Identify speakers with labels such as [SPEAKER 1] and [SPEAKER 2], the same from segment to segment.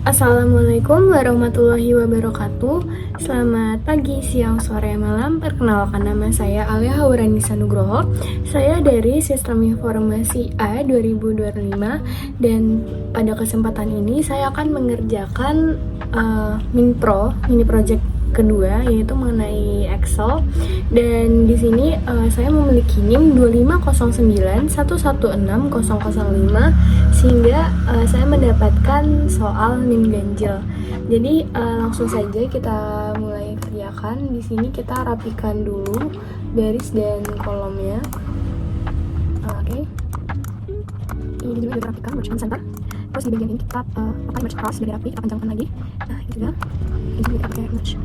[SPEAKER 1] Assalamualaikum warahmatullahi wabarakatuh. Selamat pagi, siang, sore, malam. Perkenalkan, nama saya Alia Hauranisa Nugroho. Saya dari Sistem Informasi A 2025 dan pada kesempatan ini saya akan mengerjakan mini project kedua, yaitu mengenai Excel. Dan di sini saya memiliki NIM 25091160005 sehingga saya mendapatkan soal NIM ganjil. Jadi langsung saja kita mulai kerjakan. Di sini kita rapikan dulu baris dan kolomnya. Oke. Ini juga kita rapikan merge center. Terus di bagian ini kita pakai merge cross dari rapi, kita panjangkan lagi. Nah, ini juga kita pakai merge.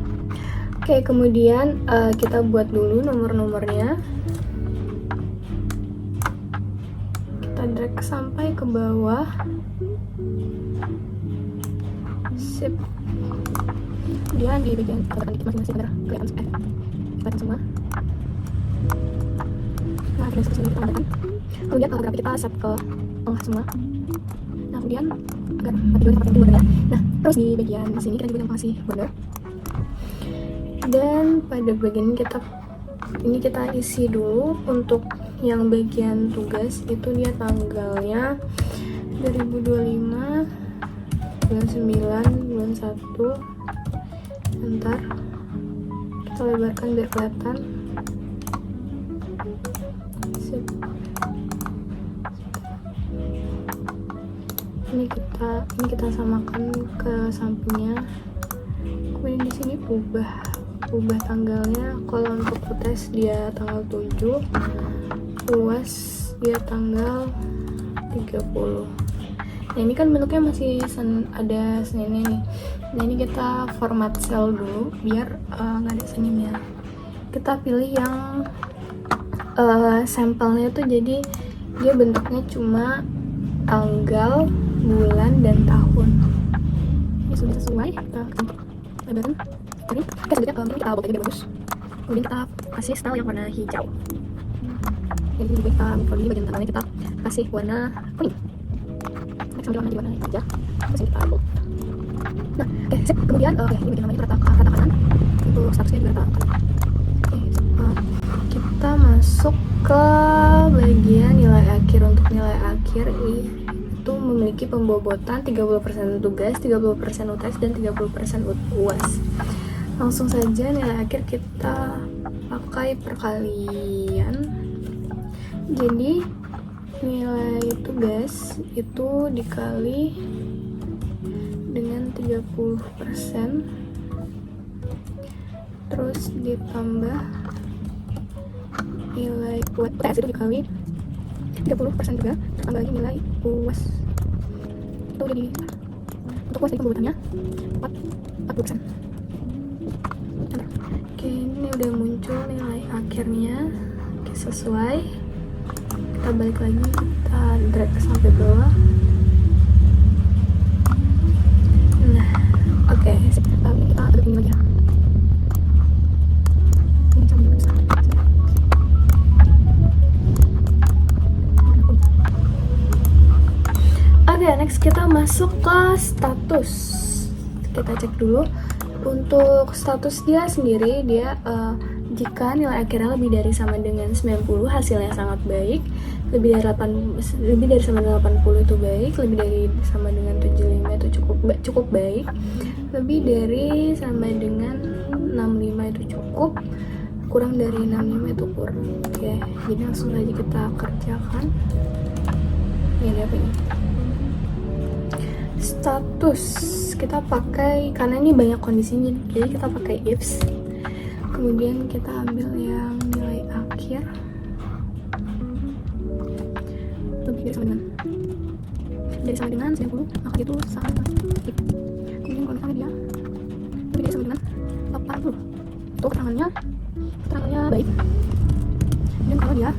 [SPEAKER 1] Oke, kemudian kita buat dulu nomor-nomornya. Kita drag sampai ke bawah. Sip. Kemudian di bagian masing-masing ada kelihatan semua. Nah, kita sini kita tambahkan. Kemudian grafik kita set ke tengah semua. Nah, kemudian agar tujuannya pakai border ya. Nah, terus di bagian sini kita juga kasih border. Dan pada bagian ini kita isi dulu. Untuk yang bagian tugas itu dia tanggalnya 2025 bulan 9 bulan 1. Bentar, kita lebarkan biar kelihatan. Sip. Ini kita samakan ke sampingnya. Kemudian di sini ubah tanggalnya. Kalau untuk UTS dia tanggal 7, UAS dia tanggal 30. Nah, ini kan bentuknya masih ada seninnya nih. Nah, ini kita format cell dulu biar nggak ada seninnya. Kita pilih yang sampelnya tuh jadi dia bentuknya cuma tanggal, bulan, dan tahun. Ini sudah sesuai. Kita lebaran ini selanjutnya mungkin kita buat aja biar bagus. Kemudian kita kasih style yang warna hijau. Jadi juga kita di bagian tengahnya kita kasih warna kuning. Next ambil warna di warna aja. Terus ini kita upload. Nah, oke, sip. Kemudian ini bagian namanya rata kanan. Itu statusnya juga rata kanan. Kita masuk ke bagian nilai akhir. Untuk nilai akhir itu memiliki pembobotan 30% tugas, 30% UTS, dan 30% UAS. Langsung saja nilai akhir kita pakai perkalian. Jadi nilai tugas itu dikali dengan 30%, terus ditambah nilai UTS itu dikali 30% juga, tambah lagi nilai UAS itu jadi untuk UAS pembobotannya 40%. Oke, ini udah muncul nilai akhirnya. Oke, sesuai. Kita balik lagi, kita drag sampai bawah. Nah, oke, kita aduk ini lagi ya. Ini sampai besar. Oke, next kita masuk ke status. Kita cek dulu. Untuk status dia sendiri, dia jika nilai akhirnya lebih dari sama dengan 90, hasilnya sangat baik. Lebih dari sama dengan 80 itu baik. Lebih dari sama dengan 75 itu cukup baik. Lebih dari sama dengan 65 itu cukup. Kurang dari 65 itu kurang. Oke, jadi langsung aja kita kerjakan. Ini ada apa ini? Status kita pakai, karena ini banyak kondisinya, jadi kita pakai ifs. Kemudian kita ambil yang nilai akhir lebih dari sama dengan 90, maka itu sama if. Kemudian kalau misalnya dia lebih dari sama dengan 80, itu keterangannya baik. Dan kalau dia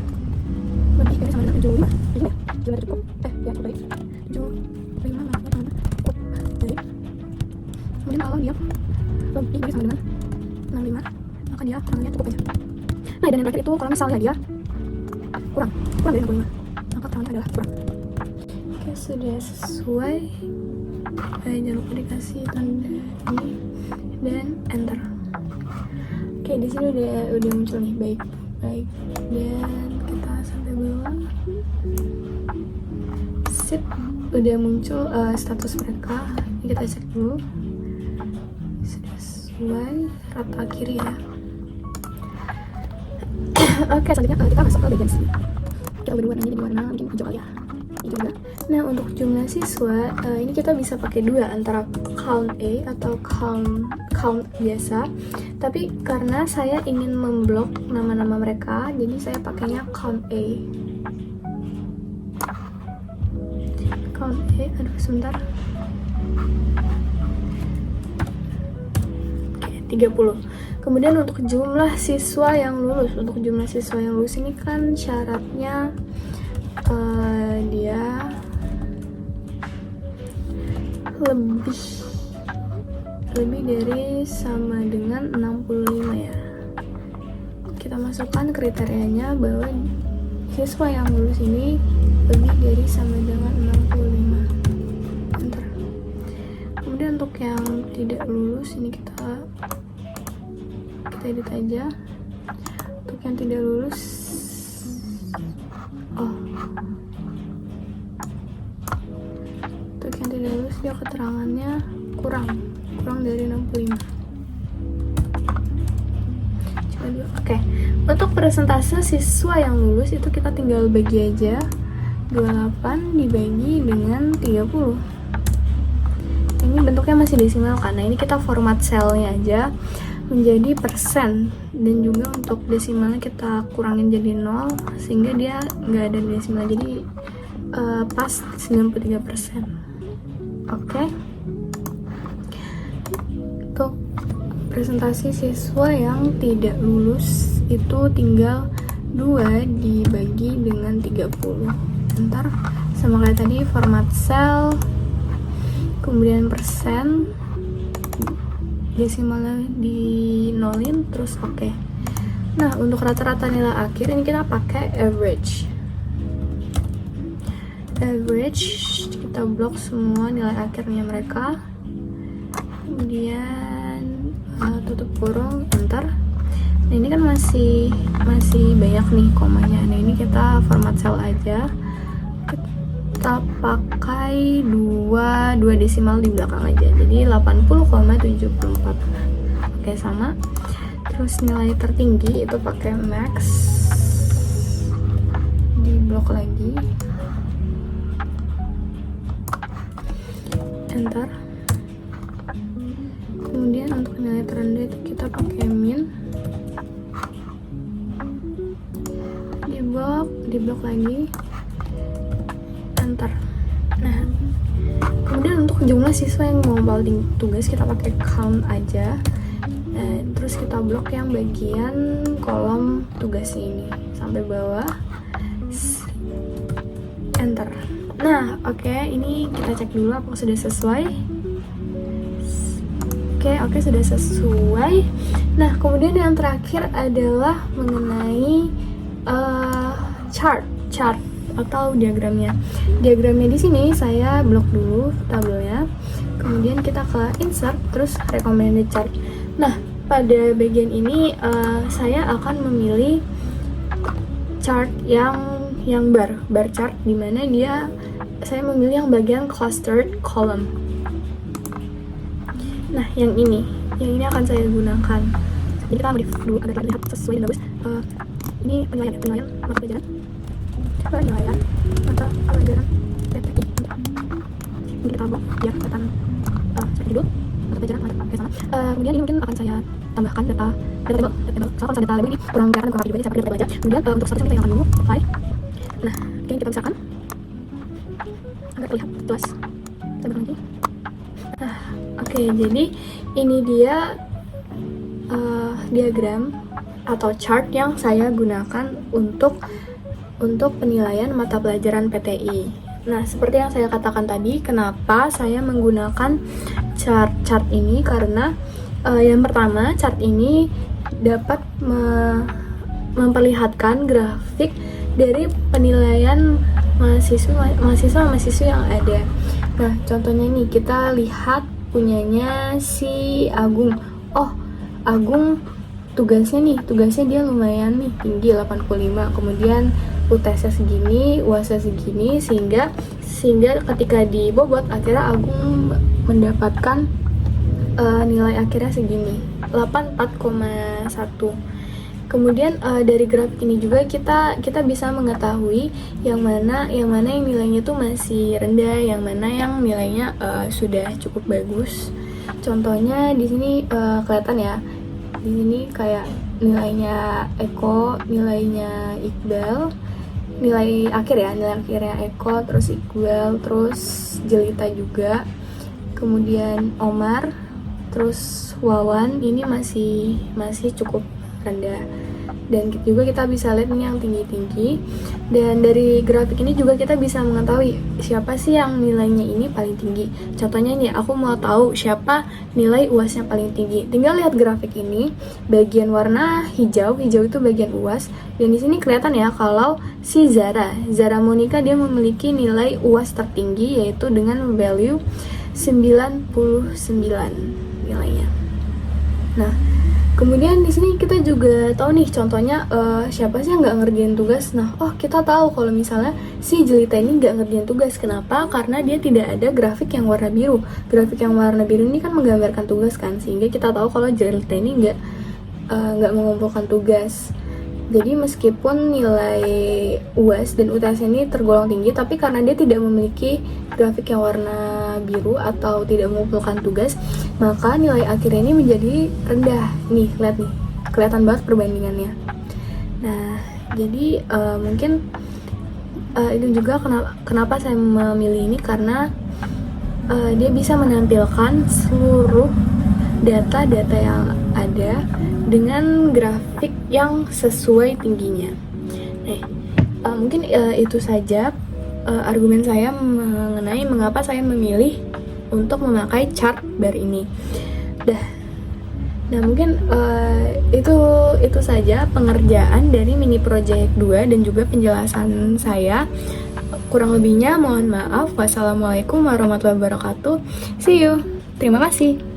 [SPEAKER 1] lebih dari sama dengan 75, jadi ya cukup baik. 75 baik. Kemudian kalau dia lebih dari sama dengan 65, maka dia keterangannya cukup aja. Nah, dan yang terakhir itu kalau misalnya dia kurang dari 65, maka keterangannya adalah kurang. Oke, sudah sesuai. Jangan lupa dikasih tanda ini dan enter. Oke, di sini udah muncul nih baik dan kita sampai bawah. Sip, udah muncul status mereka. Ini kita cek dulu sudah sesuai rata kiri ya. Oke, selanjutnya kita masuk ke bagian sini. Kita ubah warnanya jadi warna mungkin hijau kali ya. Hijau juga. Nah, untuk jumlah siswa ini kita bisa pakai dua, antara count A atau count biasa. Tapi karena saya ingin memblok nama-nama mereka, jadi saya pakainya count A. Count A, aduh sebentar. Oke, 30. Kemudian untuk jumlah siswa yang lulus, ini kan syaratnya dia lebih dari sama dengan 65 ya. Kita masukkan kriterianya bahwa siswa yang lulus ini lebih dari sama dengan 65. Enter. Kemudian untuk yang tidak lulus ini kita edit aja. Untuk yang tidak lulus, untuk yang tidak lulus dia keterangannya kurang dari 65. Coba dulu. Oke. Untuk persentase siswa yang lulus itu kita tinggal bagi aja. 28 dibagi dengan 30. Ini bentuknya masih desimal karena ini kita format selnya aja menjadi persen, dan juga untuk desimalnya kita kurangin jadi 0 sehingga dia nggak ada desimal, jadi pas 93%. Oke. Untuk presentasi siswa yang tidak lulus itu tinggal 2 dibagi dengan 30. Ntar sama kayak tadi, format sel, kemudian persen, desimalnya di nolin, terus oke. Nah, untuk rata-rata nilai akhir ini kita pakai average. Kita blok semua nilai akhirnya mereka, kemudian tutup kurung, enter. Nah, ini kan masih banyak nih komanya. Nah, ini kita format cell aja, kita pakai 2 desimal di belakang aja, jadi 80,74. Oke, sama. Terus nilai tertinggi itu pakai max, di blok lagi, enter. Kemudian untuk nilai terendah itu kita pakai min, di blok lagi, enter. Nah, kemudian untuk jumlah siswa yang mau baling tugas kita pakai count aja. Nah, terus kita blok yang bagian kolom tugasnya ini sampai bawah, enter. Nah, oke, ini kita cek dulu apakah sudah sesuai. Oke, sudah sesuai. Nah, kemudian yang terakhir adalah mengenai chart atau diagramnya. Diagramnya di sini saya blok dulu tabelnya, kemudian kita ke insert, terus recommended chart. Nah, pada bagian ini saya akan memilih chart yang bar chart, dimana saya memilih yang bagian clustered column. Nah, yang ini akan saya gunakan. Jadi kita modif dulu agar terlihat sesuai dan bagus. Ini penilaian mata pelajaran PTI. Ini kita blok biar kelihatan judul mata pelajaran sama. Kemudian ini mungkin akan saya tambahkan data table. Soalnya kalau data label ini kurang kelihatan, kurang rapi juga, saya pakai data aja. Kemudian untuk status kita hilangkan dulu, apply. Nah, oke, kita misalkan agar terlihat jelas. Saya balik lagi. Oke, jadi ini dia diagram atau chart yang saya gunakan untuk penilaian mata pelajaran PTI. Nah, seperti yang saya katakan tadi, kenapa saya menggunakan chart ini, karena yang pertama, chart ini dapat memperlihatkan grafik dari penilaian mahasiswa yang ada. Nah, contohnya nih kita lihat punyanya si Agung. Oh, Agung tugasnya dia lumayan nih tinggi 85. Kemudian UTS segini, UAS segini, sehingga ketika dibobot akhirnya Agung mendapatkan nilai akhirnya segini, 84,1. Kemudian dari grafik ini juga kita bisa mengetahui yang mana yang nilainya tuh masih rendah, yang mana yang nilainya sudah cukup bagus. Contohnya di sini kelihatan ya. Di sini kayak nilainya Eko, nilainya Iqbal, nilai akhirnya Eko, terus Iqbal, terus Jelita juga, kemudian Omar, terus Wawan ini masih cukup rendah. Dan juga kita bisa lihat ini yang tinggi-tinggi. Dan dari grafik ini juga kita bisa mengetahui siapa sih yang nilainya ini paling tinggi. Contohnya nih, aku mau tahu siapa nilai UAS-nya paling tinggi. Tinggal lihat grafik ini, bagian warna hijau itu bagian UAS. Dan di sini kelihatan ya kalau si Zara Monica dia memiliki nilai UAS tertinggi, yaitu dengan value 99 nilainya. Nah, kemudian di sini kita juga tahu nih, contohnya siapa sih yang nggak ngerjain tugas. Nah, kita tahu kalau misalnya si Jelita ini nggak ngerjain tugas. Kenapa? Karena dia tidak ada grafik yang warna biru. Grafik yang warna biru ini kan menggambarkan tugas kan, sehingga kita tahu kalau Jelita ini nggak mengumpulkan tugas. Jadi meskipun nilai UAS dan UTS ini tergolong tinggi, tapi karena dia tidak memiliki grafik yang warna biru atau tidak mengumpulkan tugas, maka nilai akhirnya ini menjadi rendah. Nih, lihat nih, kelihatan banget perbandingannya. Nah, jadi mungkin itu juga kenapa saya memilih ini, karena dia bisa menampilkan seluruh data-data yang ada dengan grafik yang sesuai tingginya. Mungkin itu saja argumen saya mengenai mengapa saya memilih untuk memakai chart bar ini. Nah, mungkin itu saja pengerjaan dari mini project 2 dan juga penjelasan saya. Kurang lebihnya mohon maaf. Wassalamualaikum warahmatullahi wabarakatuh. See you. Terima kasih.